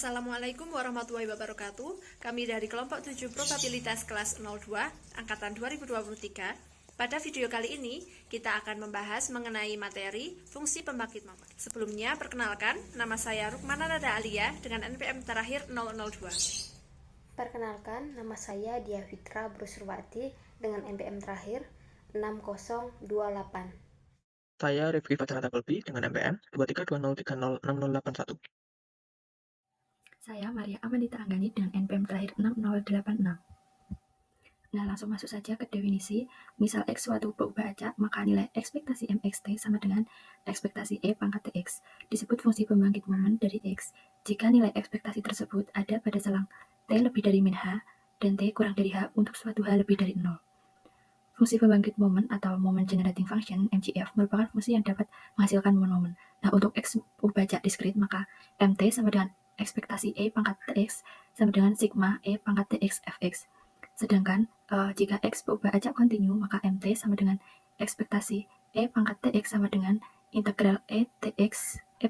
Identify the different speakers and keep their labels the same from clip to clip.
Speaker 1: Assalamualaikum warahmatullahi wabarakatuh. Kami dari kelompok 7 probabilitas kelas 02 angkatan 2023. Pada video kali ini kita akan membahas mengenai materi fungsi pembangkit momen. Sebelumnya perkenalkan, nama saya Rukmana Nada Alia dengan NPM terakhir 002.
Speaker 2: Perkenalkan, nama saya Dia Fitra Brusurwati dengan NPM terakhir 6028.
Speaker 3: Saya Rifki Fajarata Kolbi dengan MPM 2320306081.
Speaker 4: Saya Maria Amanita Anggani dengan NPM terakhir 6086. Nah, langsung masuk saja ke definisi. Misal X suatu berubah acak, maka nilai ekspektasi MXT sama dengan ekspektasi E pangkat TX. Disebut fungsi pembangkit momen dari X jika nilai ekspektasi tersebut ada pada selang T lebih dari min H dan T kurang dari H untuk suatu H lebih dari 0. Fungsi pembangkit momen atau moment generating function MGF merupakan fungsi yang dapat menghasilkan momen-momen. Nah, untuk X ubah acak diskrit, maka MT sama dengan ekspektasi E pangkat TX sama dengan sigma E pangkat TX Fx. Sedangkan jika X berubah acak kontinu, maka MT sama dengan ekspektasi E pangkat TX sama dengan integral E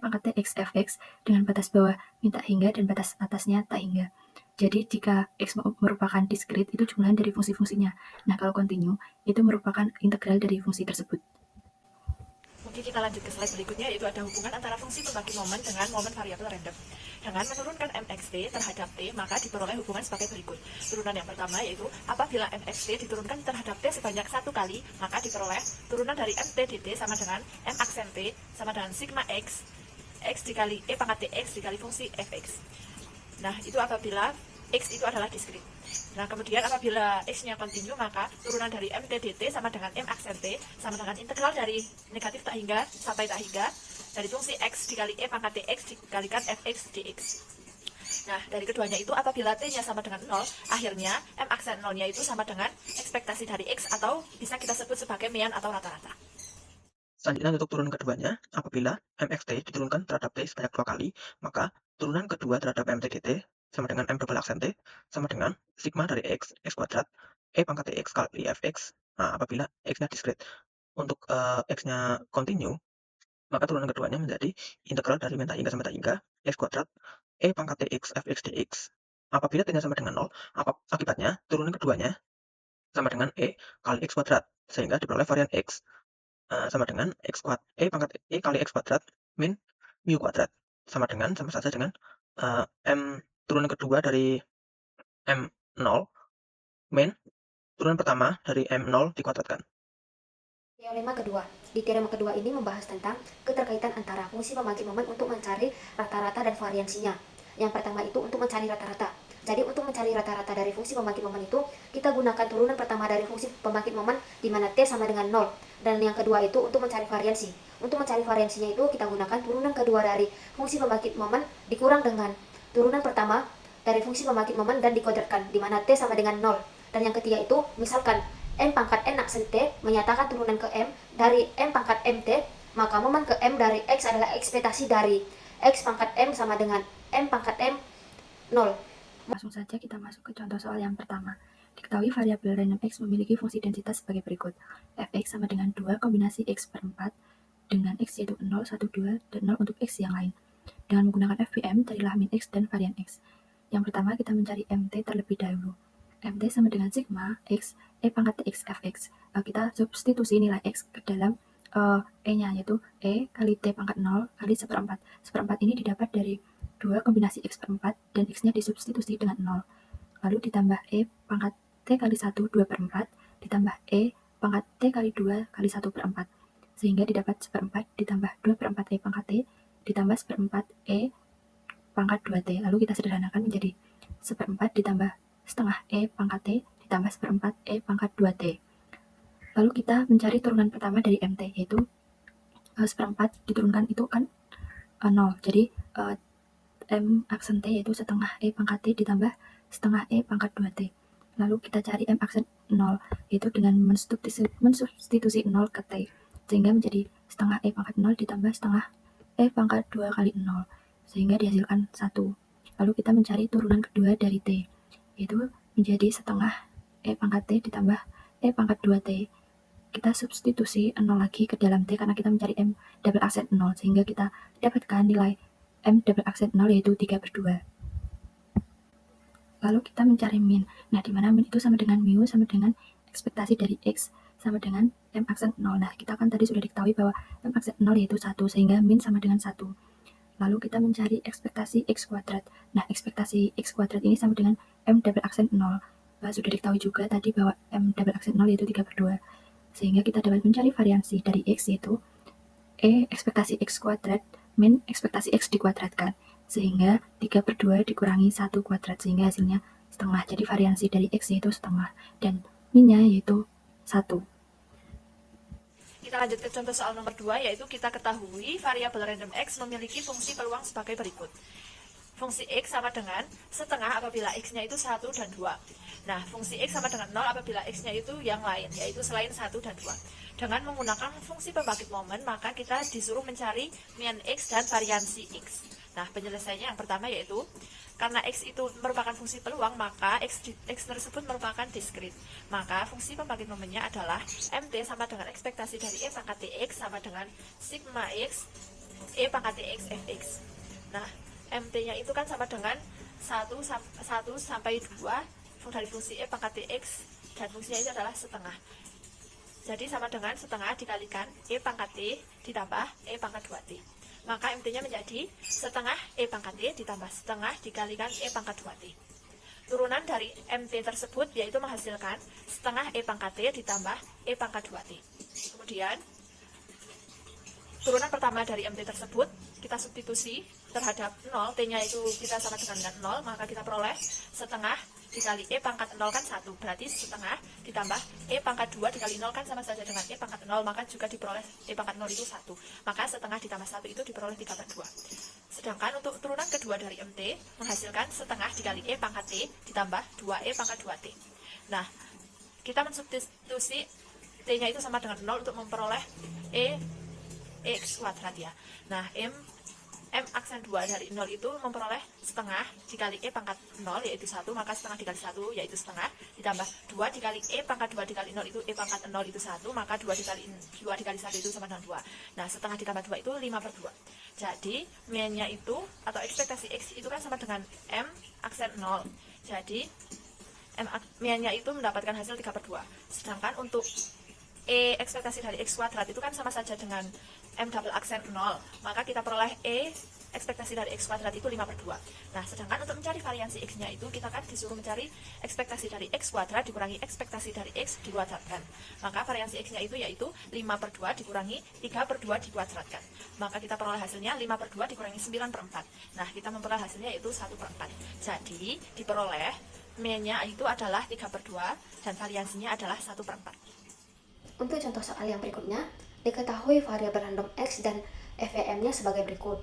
Speaker 4: pangkat TX Fx dengan batas bawah minta hingga dan batas atasnya tak hingga. Jadi jika X merupakan diskrit, itu jumlahan dari fungsi-fungsinya. Nah, kalau kontinu, itu merupakan integral dari fungsi tersebut.
Speaker 1: Oke, kita lanjut ke slide berikutnya, yaitu ada hubungan antara fungsi pembangkit momen dengan momen variabel random. Dengan menurunkan MXT terhadap T, maka diperoleh hubungan sebagai berikut. Turunan yang pertama yaitu apabila MXT diturunkan terhadap T sebanyak 1 kali, maka diperoleh turunan dari MT dt sama dengan M aksen T sama dengan sigma X dikali E pangkat TX dikali fungsi Fx. Nah, itu apabila X itu adalah diskrit. Nah, kemudian apabila X-nya kontinu, maka turunan dari MT dt sama dengan M aksen T sama dengan integral dari negatif tak hingga sampai tak hingga dari fungsi X dikali E pangkat TX dikalikan Fx dx. Nah, dari keduanya itu apabila T-nya sama dengan 0, akhirnya M aksen 0-nya itu sama dengan ekspektasi dari X atau bisa kita sebut sebagai mean atau rata-rata.
Speaker 3: Selanjutnya untuk turunan keduanya, apabila MXT diturunkan terhadap T sebanyak 2 kali, maka turunan kedua terhadap MT dt sama dengan M double aksen T sama dengan sigma dari X kuadrat E pangkat TX kali Fx. Nah, apabila X-nya diskrit. Untuk X-nya kontinu, maka turunan keduanya menjadi integral dari min tak hingga sampai tak hingga X kuadrat E pangkat TX Fx dx. Apabila T-nya sama dengan 0, akibatnya turunan keduanya sama dengan E kali X kuadrat, sehingga diperoleh varian X sama dengan E pangkat E kali X kuadrat min mu kuadrat sama saja dengan M turunan kedua dari M0 min turunan pertama dari M0 dikuadratkan.
Speaker 2: Teorema kedua. Di teorema kedua ini membahas tentang keterkaitan antara fungsi pembangkit momen untuk mencari rata-rata dan variansinya. Yang pertama itu untuk mencari rata-rata. Jadi untuk mencari rata-rata dari fungsi pembangkit momen itu, kita gunakan turunan pertama dari fungsi pembangkit momen di mana T sama dengan 0. Dan yang kedua itu untuk mencari variansi. Untuk mencari variansinya itu kita gunakan turunan kedua dari fungsi pembangkit momen dikurang dengan turunan pertama dari fungsi pembangkit momen dan dikuadratkan di mana T sama dengan 0. Dan yang ketiga itu misalkan M pangkat N aksen T menyatakan turunan ke M dari M pangkat MT, maka momen ke M dari X adalah ekspektasi dari X pangkat M sama dengan M pangkat M 0.
Speaker 4: Langsung saja kita masuk ke contoh soal yang pertama. Diketahui variabel random X memiliki fungsi densitas sebagai berikut. Fx sama dengan 2 kombinasi X per 4 dengan X yaitu 0, 1, 2, dan 0 untuk X yang lain. Dengan menggunakan FPM, carilah min X dan varian X. Yang pertama kita mencari MT terlebih dahulu. MT sama dengan sigma X E pangkat TX Fx. Kita substitusi nilai X ke dalam E-nya, yaitu E kali T pangkat 0 kali 1/4. 1/4 ini didapat dari 2 kombinasi X per 4 dan X-nya disubstitusi dengan 0. Lalu ditambah E pangkat T kali 1 2/4 ditambah E pangkat T kali 2 kali 1/4. Sehingga didapat 1/4 ditambah 2/4 E pangkat T ditambah 1/4 E pangkat 2T. Lalu kita sederhanakan menjadi 1/4 ditambah setengah E pangkat T ditambah 1/4 E pangkat 2T. Lalu kita mencari turunan pertama dari MT, yaitu 1/4 diturunkan itu kan 0. Jadi M aksen T yaitu setengah E pangkat T ditambah setengah E pangkat 2T. Lalu kita cari M aksen 0, yaitu dengan mensubstitusi 0 ke T, sehingga menjadi setengah E pangkat 0 ditambah setengah E pangkat 2 kali 0, sehingga dihasilkan 1. Lalu kita mencari turunan kedua dari T, yaitu menjadi setengah E pangkat T ditambah E pangkat 2T. Kita substitusi 0 lagi ke dalam T karena kita mencari M double aksen 0, sehingga kita dapatkan nilai M double aksen 0 yaitu 3/2. Lalu kita mencari min. Nah, di mana min itu sama dengan mu sama dengan ekspektasi dari X sama dengan M aksen 0. Nah, kita kan tadi sudah diketahui bahwa M aksen 0 yaitu 1, sehingga min sama dengan 1. Lalu kita mencari ekspektasi X kuadrat. Nah, ekspektasi X kuadrat ini sama dengan M double aksen 0. Sudah diketahui juga tadi bahwa M double aksen 0 yaitu 3/2. Sehingga kita dapat mencari variansi dari X yaitu E ekspektasi X kuadrat min ekspektasi X dikuadratkan. Sehingga 3/2 dikurangi 1 kuadrat, sehingga hasilnya setengah. Jadi variansi dari X yaitu setengah, dan min-nya yaitu 1.
Speaker 1: Kita lanjut ke contoh soal nomor 2, yaitu kita ketahui variabel random X memiliki fungsi peluang sebagai berikut. Fungsi X sama dengan setengah apabila X-nya itu 1 dan 2. Nah, fungsi X sama dengan 0 apabila X-nya itu yang lain, yaitu selain 1 dan 2. Dengan menggunakan fungsi pembangkit momen, maka kita disuruh mencari min X dan variansi X. Nah, penyelesaiannya yang pertama yaitu, karena X itu merupakan fungsi peluang, maka X tersebut merupakan diskrit. Maka fungsi pembangkit momennya adalah MT sama dengan ekspektasi dari E pangkat TX sama dengan sigma X E pangkat TX Fx. Nah, MT-nya itu kan sama dengan 1 sampai 2 dari fungsi E pangkat TX, dan fungsinya itu adalah setengah. Jadi sama dengan setengah dikalikan E pangkat T ditambah E pangkat 2T. Maka MT-nya menjadi setengah E pangkat T ditambah setengah dikalikan E pangkat 2T. Turunan dari MT tersebut yaitu menghasilkan setengah E pangkat T ditambah E pangkat 2T. Kemudian turunan pertama dari MT tersebut kita substitusi terhadap 0, T-nya itu kita sama dengan 0, maka kita peroleh setengah dikali E pangkat 0 kan 1, berarti setengah ditambah E pangkat 2 dikali 0 kan sama saja dengan E pangkat 0, maka juga diperoleh E pangkat 0 itu 1, maka setengah ditambah 1 itu diperoleh 3/2. Sedangkan untuk turunan kedua dari MT menghasilkan setengah dikali E pangkat T ditambah 2E pangkat 2T. Nah, kita mensubstitusi T-nya itu sama dengan 0 untuk memperoleh X kuadrat ya. Nah, M aksen 2 dari 0 itu memperoleh setengah dikali E pangkat 0 yaitu 1, maka setengah dikali 1 yaitu setengah, ditambah 2 dikali E pangkat 2 dikali 0 itu E pangkat 0 itu 1, maka 2 dikali 1 itu sama dengan 2. Nah, setengah ditambah 2 itu 5/2. Jadi, min-nya itu atau ekspektasi X itu kan sama dengan M aksen 0. Jadi, min-nya itu mendapatkan hasil 3/2. Sedangkan untuk E ekspektasi dari X kuadrat itu kan sama saja dengan M double aksen 0, maka kita peroleh E ekspektasi dari X kuadrat itu 5/2. Nah, sedangkan untuk mencari variansi X-nya itu kita kan disuruh mencari ekspektasi dari X kuadrat dikurangi ekspektasi dari X dikuadratkan. Maka variansi X-nya itu yaitu 5/2 dikurangi 3/2 dikuadratkan. Maka kita peroleh hasilnya 5/2 dikurangi 9/4. Nah, kita memperoleh hasilnya yaitu 1/4. Jadi, diperoleh min-nya itu adalah 3/2 dan variansinya adalah 1/4.
Speaker 2: Untuk contoh soal yang berikutnya, diketahui variabel random X dan FEM-nya sebagai berikut.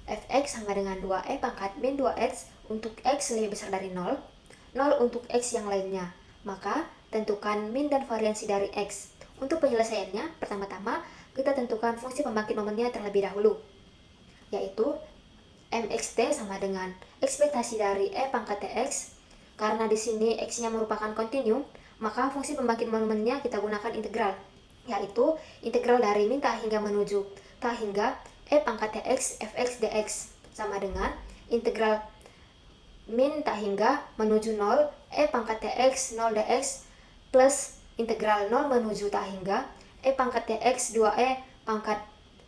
Speaker 2: Fx sama dengan 2E pangkat min 2X untuk X lebih besar dari 0, 0 untuk X yang lainnya. Maka, tentukan min dan variansi dari X. Untuk penyelesaiannya, pertama-tama kita tentukan fungsi pembangkit momennya terlebih dahulu, yaitu MXT sama dengan ekspektasi dari E pangkat TX. Karena di sini X-nya merupakan kontinum, maka fungsi pembangkit momennya kita gunakan integral, yaitu integral dari min tak hingga menuju tak hingga E pangkat TX Fx dx sama dengan integral min tak hingga menuju 0 E pangkat TX 0 dx plus integral 0 menuju tak hingga E pangkat TX 2E pangkat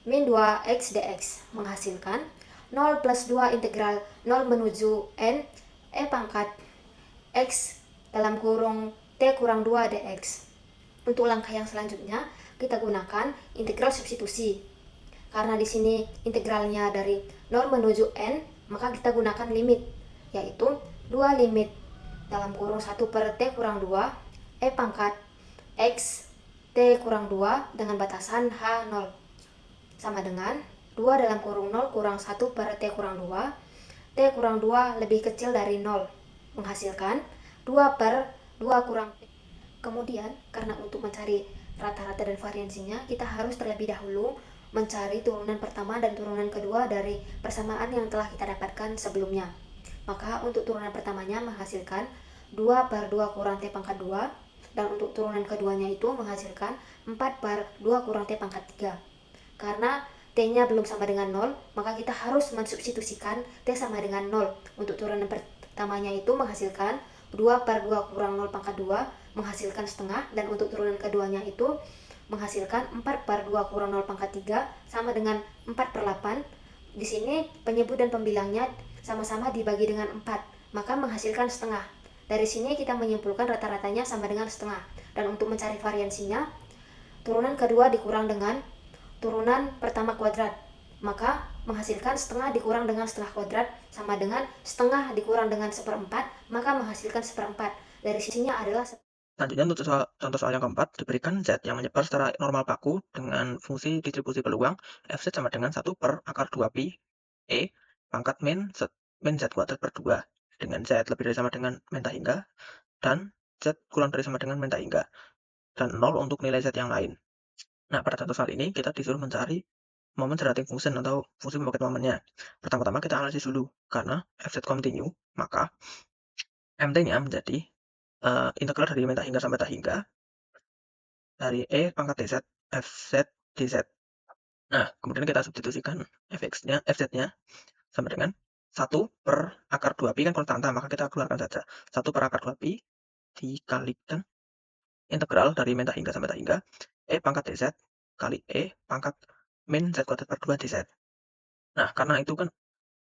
Speaker 2: min 2x dx menghasilkan 0 plus 2 integral 0 menuju n E pangkat x dalam kurung T kurang 2 dx. Untuk langkah yang selanjutnya, kita gunakan integral substitusi. Karena di sini integralnya dari 0 menuju n, maka kita gunakan limit, yaitu 2 limit dalam kurung 1 per T kurang 2, E pangkat X T kurang 2 dengan batasan H0. Sama dengan 2 dalam kurung 0 kurang 1 per T kurang 2, T kurang 2 lebih kecil dari 0, menghasilkan 2 per 2 kurang T. Kemudian, karena untuk mencari rata-rata dan variansinya, kita harus terlebih dahulu mencari turunan pertama dan turunan kedua dari persamaan yang telah kita dapatkan sebelumnya. Maka untuk turunan pertamanya menghasilkan 2 per 2 kurang T pangkat 2, dan untuk turunan keduanya itu menghasilkan 4 per 2 kurang T pangkat 3. Karena T-nya belum sama dengan 0, maka kita harus mensubstitusikan T sama dengan 0 untuk turunan pertamanya itu menghasilkan 2 per 2 kurang 0 pangkat 2 menghasilkan setengah, dan untuk turunan keduanya itu menghasilkan 4 per 2 kurang 0 pangkat 3 sama dengan 4 per 8. Di sini penyebut dan pembilangnya sama-sama dibagi dengan 4, maka menghasilkan setengah. Dari sini kita menyimpulkan rata-ratanya sama dengan setengah. Dan untuk mencari variansinya, turunan kedua dikurang dengan turunan pertama kuadrat, maka menghasilkan setengah dikurang dengan setengah kuadrat sama dengan setengah dikurang dengan seperempat, maka menghasilkan seperempat. Dari sisinya adalah
Speaker 3: Selanjutnya untuk contoh soal yang keempat, diberikan Z yang menyebar secara normal paku dengan fungsi distribusi peluang Fz sama dengan 1 per akar 2 pi E pangkat min Z kuadrat per 2 dengan Z lebih dari sama dengan min tak hingga dan Z kurang dari sama dengan min tak hingga dan 0 untuk nilai Z yang lain. Nah, pada contoh soal ini kita disuruh mencari momen generating function atau fungsi pembangkit momennya. Pertama-tama kita analisis dulu, karena Fz continue, maka MT-nya menjadi integral dari min tak hingga sampai tak hingga dari E pangkat dz Fz dz. Nah, kemudian kita substitusikan Fz-nya sama dengan 1 per akar 2 pi kan konstanta, maka kita keluarkan saja. 1 per akar 2 pi dikalikan integral dari min tak hingga sampai tak hingga E pangkat dz kali E pangkat min Z kuadrat per 2 dz. Nah, karena itu kan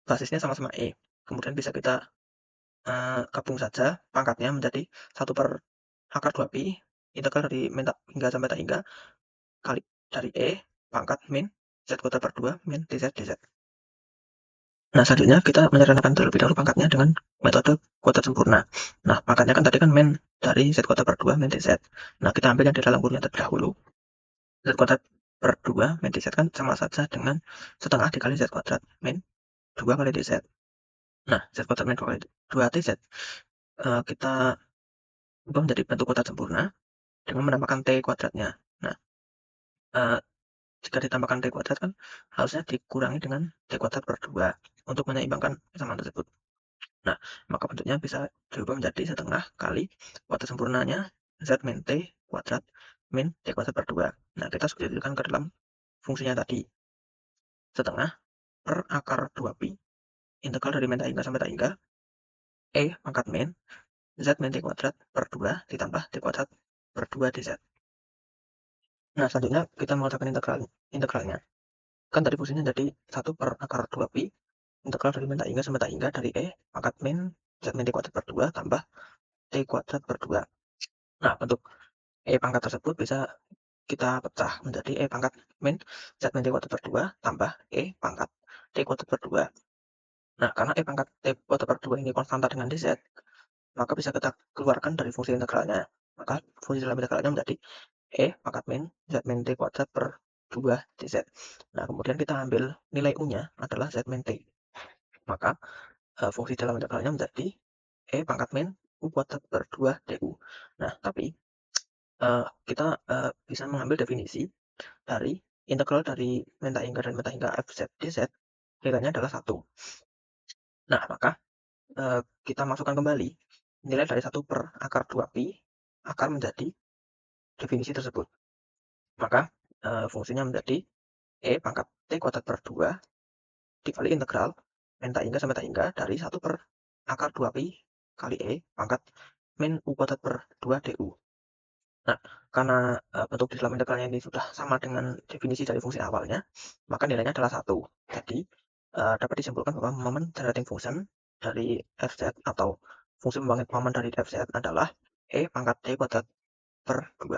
Speaker 3: basisnya sama-sama E, kemudian bisa kita gabung saja pangkatnya menjadi 1 per akar 2 pi integral dari min tak hingga sampai tak hingga kali dari E pangkat min Z kuadrat per 2 min dz dz. Nah, selanjutnya kita menyederhanakan terlebih dahulu pangkatnya dengan metode kuadrat sempurna. Nah, pangkatnya kan tadi kan min dari Z kuadrat per 2 min dz. Nah, kita ambil yang di dalam kurungnya terlebih dahulu. Z kuadrat per 2 min dz kan sama saja dengan setengah dikali Z kuadrat min 2 kali dz. Nah, Z kuadrat min 2 kali 2 dz kita ubah menjadi bentuk kuadrat sempurna dengan menambahkan T kuadratnya. Nah, jika ditambahkan T kuadrat kan harusnya dikurangi dengan T kuadrat per 2 untuk menyeimbangkan kesamaan tersebut. Nah, maka bentuknya bisa diubah menjadi setengah kali kuadrat sempurnanya Z min T kuadrat min T kuadrat per 2. Nah, kita substitusikan ke dalam fungsinya tadi. Setengah per akar 2 pi integral dari min tak hingga sampai tak hingga E pangkat min Z min T kuadrat per 2 ditambah T kuadrat per 2 dz. Nah, selanjutnya kita mengerjakan integralnya. Kan tadi fungsinya jadi 1 per akar 2 pi integral dari min tak hingga sampai tak hingga dari E pangkat min Z min T kuadrat per 2 tambah T kuadrat per 2. Nah, bentuk E pangkat tersebut bisa kita pecah menjadi E pangkat min Z min T kuadrat per 2 tambah E pangkat T kuadrat per 2. Nah, karena E pangkat T kuadrat per 2 ini konstanta dengan dz, maka bisa kita keluarkan dari fungsi integralnya. Maka fungsi dalam integralnya menjadi E pangkat min Z min T kuadrat per 2 dz. Nah, kemudian kita ambil nilai U-nya adalah Z min T. Maka fungsi dalam integralnya menjadi E pangkat min U kuadrat per 2 du. Nah, tapi kita bisa mengambil definisi dari integral dari min tak hingga dan min tak hingga Fz dz nilainya adalah 1. Nah, maka kita masukkan kembali nilai dari 1 per akar 2 pi akar menjadi definisi tersebut. Maka fungsinya menjadi E pangkat T kuadrat per 2 dikali integral min tak hingga sampai tak hingga dari 1 per akar 2 pi kali E pangkat min U kuadrat per 2 du. Nah, karena bentuk di dalam integralnya ini sudah sama dengan definisi dari fungsi awalnya, maka nilainya adalah 1. Jadi, dapat disimpulkan bahwa momen generating function dari Fz atau fungsi pembangkit momen dari Fz adalah E pangkat T kuadrat per 2.